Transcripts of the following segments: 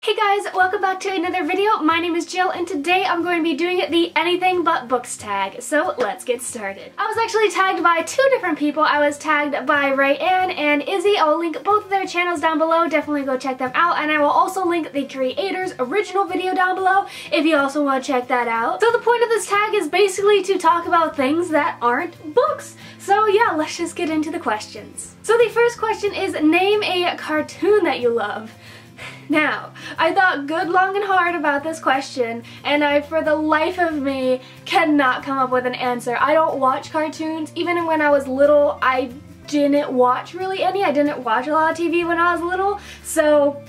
Hey guys, welcome back to another video. My name is Jill and today I'm going to be doing the anything but books tag. So let's get started. I was actually tagged by two different people. I was tagged by Rayanne and Izzy. I'll link both of their channels down below. Definitely go check them out, and I will also link the creator's original video down below if you also want to check that out. So the point of this tag is basically to talk about things that aren't books. So yeah, let's just get into the questions. So the first question is, name a cartoon that you love. Now, I thought good, long, and hard about this question, and I, for the life of me, cannot come up with an answer. I don't watch cartoons. Even when I was little, I didn't watch really any. I didn't watch a lot of TV when I was little, so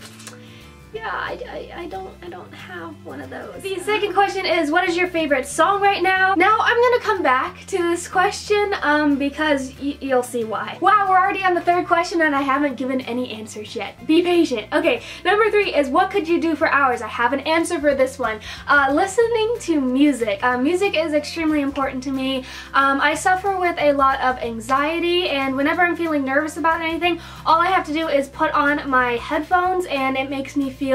yeah, I don't have one of those. The second question is, what is your favorite song right now? Now, I'm gonna come back to this question because you'll see why. Wow, we're already on the third question and I haven't given any answers yet. Be patient. Okay, number 3 is, what could you do for hours? I have an answer for this one. Listening to music. Music is extremely important to me. I suffer with a lot of anxiety, and whenever I'm feeling nervous about anything, all I have to do is put on my headphones and it makes me feel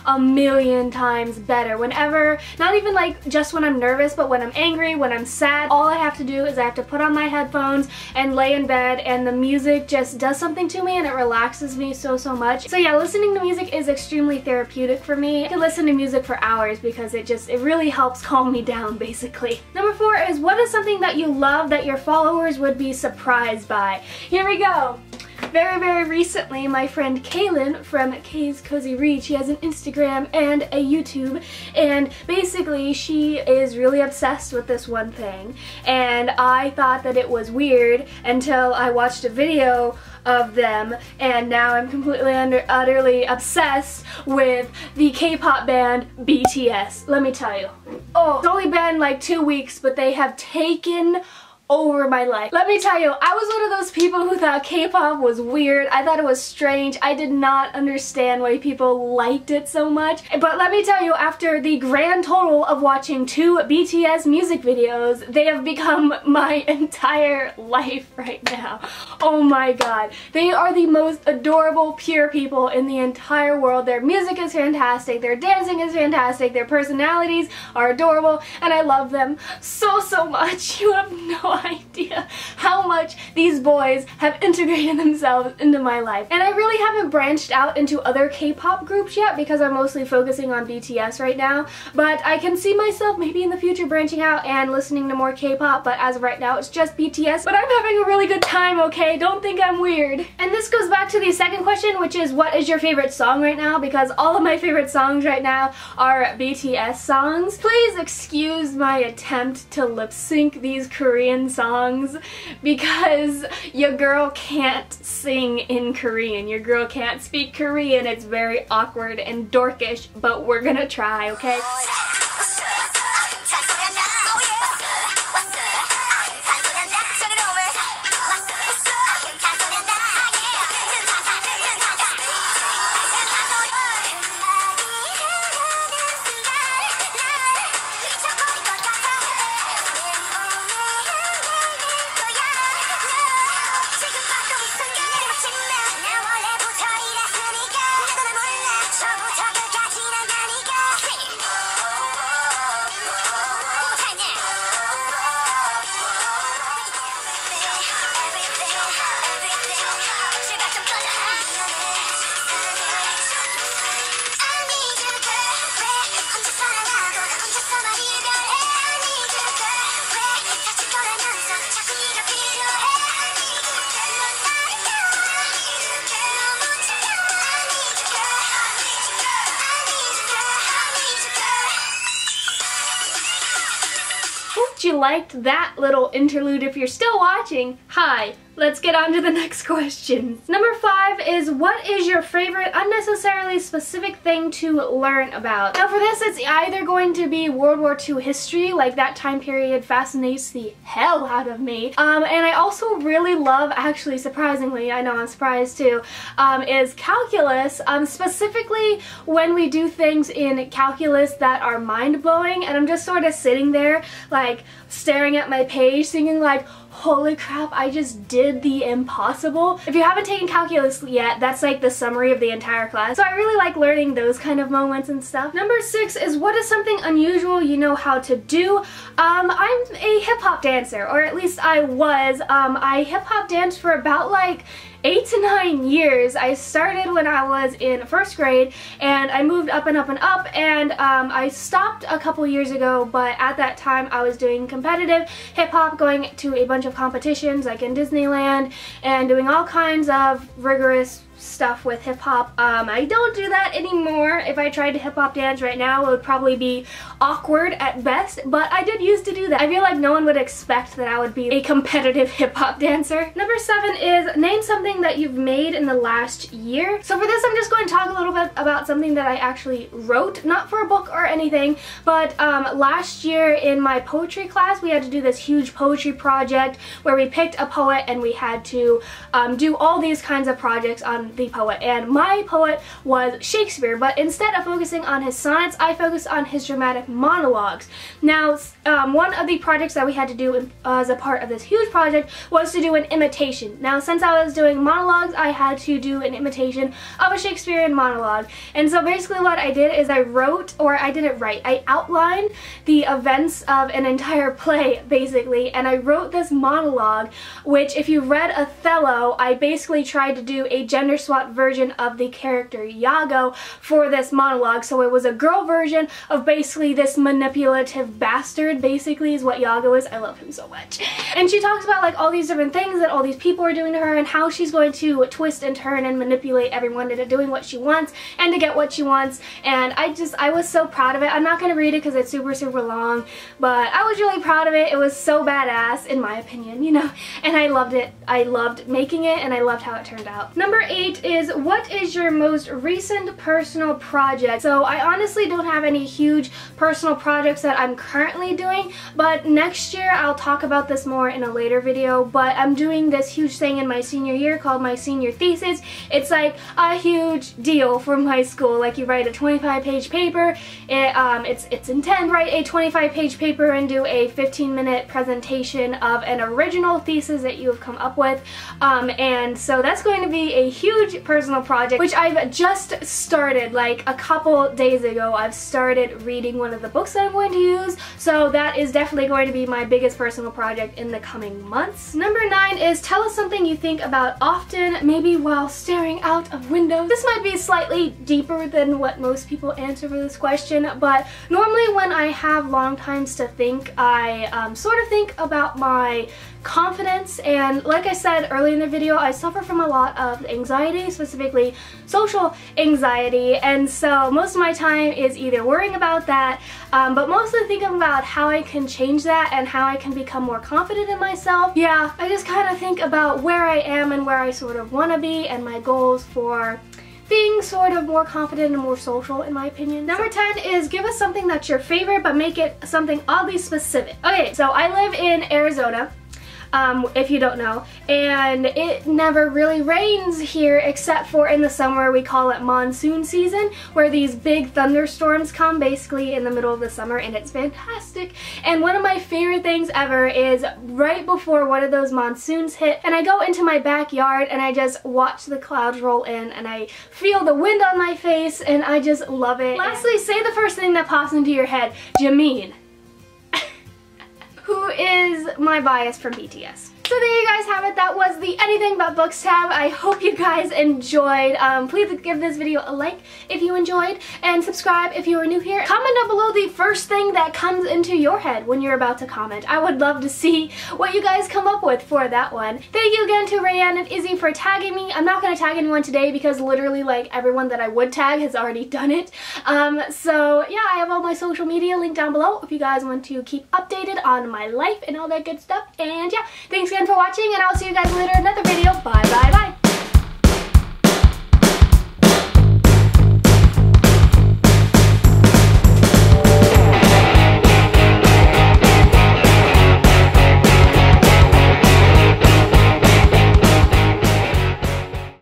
a million times better. Whenever, not even like just when I'm nervous, but when I'm angry, when I'm sad, all I have to do is I have to put on my headphones and lay in bed, and the music just does something to me and it relaxes me so much. So yeah, listening to music is extremely therapeutic for me. I can listen to music for hours because it really helps calm me down, basically. Number 4 is, what is something that you love that your followers would be surprised by? Here we go. Very recently, my friend Kaylin from Kay's Cozy Read, she has an Instagram and a YouTube, and basically she is really obsessed with this one thing, and I thought that it was weird until I watched a video of them, and now I'm completely utterly obsessed with the K-pop band BTS. Let me tell you. Oh, it's only been like 2 weeks, but they have taken over my life. Let me tell you, I was one of those people who thought K-pop was weird. I thought it was strange. I did not understand why people liked it so much. But let me tell you, after the grand total of watching 2 BTS music videos, they have become my entire life right now. Oh my god. They are the most adorable, pure people in the entire world. Their music is fantastic, their dancing is fantastic, their personalities are adorable, and I love them so much. You have no idea how much these boys have integrated themselves into my life. And I really haven't branched out into other K-pop groups yet because I'm mostly focusing on BTS right now, but I can see myself maybe in the future branching out and listening to more K-pop, but as of right now it's just BTS. But I'm having a really good time, okay? Don't think I'm weird. And this goes back to the second question, which is, what is your favorite song right now? Because all of my favorite songs right now are BTS songs. Please excuse my attempt to lip sync these Korean songs because your girl can't sing in Korean. Your girl can't speak Korean. It's very awkward and dorkish, but we're gonna try, okay? Hope you liked that little interlude. If you're still watching, hi. Let's get on to the next question. Number 5 is, what is your favorite unnecessarily specific thing to learn about? Now for this, it's either going to be World War II history, like that time period fascinates the hell out of me. And I also really love, actually surprisingly, I know I'm surprised too, is calculus, specifically when we do things in calculus that are mind-blowing, and I'm just sort of sitting there like staring at my page thinking like, holy crap, I just did the impossible. If you haven't taken calculus yet, that's like the summary of the entire class. So I really like learning those kind of moments and stuff. Number 6 is, what is something unusual you know how to do? I'm a hip-hop dancer, or at least I was. I hip-hop danced for about like 8 to 9 years. I started when I was in 1st grade, and I moved up and up and up, and I stopped a couple years ago, but at that time I was doing competitive hip-hop, going to a bunch of competitions like in Disneyland, and doing all kinds of rigorous stuff with hip-hop. I don't do that anymore. If I tried to hip-hop dance right now, it would probably be awkward at best, but I did used to do that. I feel like no one would expect that I would be a competitive hip-hop dancer. Number 7 is, name something that you've made in the last year. So for this, I'm just going to talk a little bit about something that I actually wrote, not for a book or anything, but last year in my poetry class, we had to do this huge poetry project where we picked a poet and we had to do all these kinds of projects on the poet, and my poet was Shakespeare, but instead of focusing on his sonnets, I focused on his dramatic monologues. Now, one of the projects that we had to do as a part of this huge project was to do an imitation. Now, since I was doing monologues, I had to do an imitation of a Shakespearean monologue, and so basically what I did is I wrote, or I didn't write, I outlined the events of an entire play, basically, and I wrote this monologue, which if you read Othello, I basically tried to do a gender swap version of the character Iago for this monologue. So it was a girl version of basically this manipulative bastard, basically, is what Iago is. I love him so much. And she talks about like all these different things that all these people are doing to her, and how she's going to twist and turn and manipulate everyone into doing what she wants and to get what she wants. And I was so proud of it. I'm not going to read it because it's super, super long, but I was really proud of it. It was so badass, in my opinion, you know, and I loved it. I loved making it, and I loved how it turned out. Number 8 is, what is your most recent personal project? So I honestly don't have any huge personal projects that I'm currently doing, but next year I'll talk about this more in a later video, but I'm doing this huge thing in my senior year called my senior thesis. It's like a huge deal for my school. Like, you write a 25-page paper, it's intent, write a 25-page paper and do a 15-minute presentation of an original thesis that you have come up with, and so that's going to be a huge personal project, which I've just started. Like a couple days ago, I've started reading one of the books that I'm going to use, so that is definitely going to be my biggest personal project in the coming months. Number 9 is, tell us something you think about often, maybe while staring out of windows. This might be slightly deeper than what most people answer for this question, but normally when I have long times to think, I sort of think about my confidence, and like I said earlier in the video, I suffer from a lot of anxiety, specifically social anxiety, and so most of my time is either worrying about that, but mostly thinking about how I can change that and how I can become more confident in myself. Yeah, I just kind of think about where I am and where I sort of want to be, and my goals for being sort of more confident and more social, in my opinion. Number 10 is, give us something that's your favorite, but make it something oddly specific. Okay, so I live in Arizona, if you don't know, and it never really rains here except for in the summer. We call it monsoon season, where these big thunderstorms come basically in the middle of the summer, and it's fantastic. And one of my favorite things ever is right before one of those monsoons hit, and I go into my backyard and I just watch the clouds roll in, and I feel the wind on my face, and I just love it. Lastly, say the first thing that pops into your head. Jameen. Who is my bias from BTS. So there you guys have it. That was the Anything But Books tab. I hope you guys enjoyed. Please give this video a like if you enjoyed, and subscribe if you are new here. Comment down below the first thing that comes into your head when you're about to comment. I would love to see what you guys come up with for that one. Thank you again to Rayanne and Izzy for tagging me. I'm not going to tag anyone today because literally like everyone that I would tag has already done it. So yeah, I have all my social media linked down below if you guys want to keep updated on my life and all that good stuff. And yeah, thanks again for watching, and I'll see you guys later in another video. Bye bye bye.